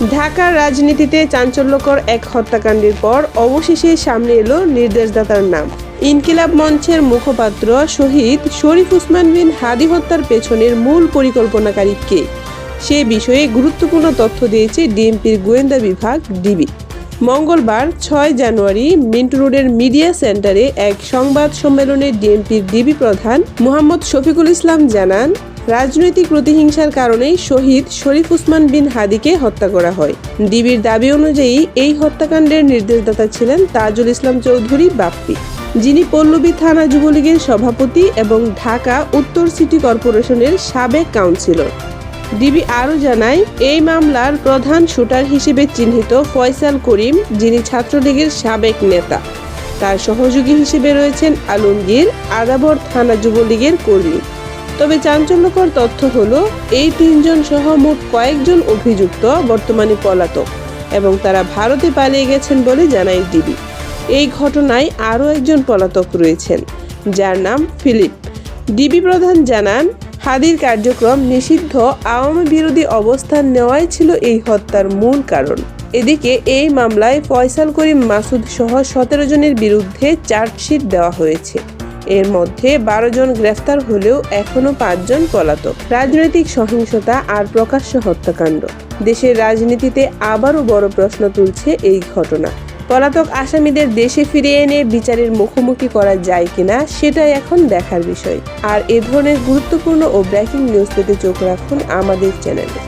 ঢাকার রাজনীতিতে চাঞ্চল্যকর এক হত্যাকাণ্ডের পর অবশেষে সামনে এলো নির্দেশদাতার নাম। ইনকিলাব মঞ্চের মুখপাত্র শহীদ শরীফ ওসমান বিন হাদী হত্যার পেছনের মূল পরিকল্পনাকারী কে, সে বিষয়ে গুরুত্বপূর্ণ তথ্য দিয়েছে ডিএমপির গোয়েন্দা বিভাগ ডিবি। মঙ্গলবার ৬ জানুয়ারি মিন্টু রোডের মিডিয়া সেন্টারে এক সংবাদ সম্মেলনে ডিএমপির ডিবি প্রধান মোহাম্মদ শফিকুল ইসলাম জানান, রাজনৈতিক প্রতিহিংসার কারণেই শহীদ শরীফ ওসমান বিন হাদীকে হত্যা করা হয়। ডিবির দাবি অনুযায়ী এই হত্যাকাণ্ডের নির্দেশদাতা ছিলেন তাজুল ইসলাম চৌধুরী বাপ্পি, যিনি পল্লবী থানা যুবলীগের সভাপতি এবং ঢাকা উত্তর সিটি কর্পোরেশনের সাবেক কাউন্সিলর। ডিবি আরও জানায়, এই মামলার প্রধান শুটার হিসেবে চিহ্নিত ফয়সাল করিম, যিনি ছাত্রলীগের সাবেক নেতা। তার সহযোগী হিসেবে রয়েছেন আলমগীর, আদাবর থানা যুবলীগের কর্মী। তবে চাঞ্চল্যকর তথ্য হলো, এই তিনজন সহ মোট কয়েকজন অভিযুক্ত বর্তমানে পলাতক এবং তারা ভারতে পালিয়ে গেছেন বলে জানায় ডিবি। এই ঘটনায় আরও একজন পলাতক রয়েছেন, যার নাম ফিলিপ। ডিবি প্রধান জানান, হাদীর কার্যক্রম নিষিদ্ধ আওয়ামী বিরোধী অবস্থান নেওয়াই ছিল এই হত্যার মূল কারণ। এদিকে এই মামলায় ফয়সাল করিম মাসুদ সহ ১৭ জনের বিরুদ্ধে চার্জশিট দেওয়া হয়েছে। এর মধ্যে ১২ জন গ্রেফতার হলেও এখনো ৫ জন পলাতক। রাজনৈতিক সহিংসতা আর প্রকাশ্য হত্যাকাণ্ড, দেশের রাজনীতিতে আবারও বড় প্রশ্ন তুলছে এই ঘটনা। পলাতক আসামিদের দেশে ফিরিয়ে এনে বিচারের মুখোমুখি করা যায় কিনা সেটাই এখন দেখার বিষয়। আর এ ধরনের গুরুত্বপূর্ণ ও ব্রেকিং নিউজ পেতে চোখ রাখুন আমাদের চ্যানেলে।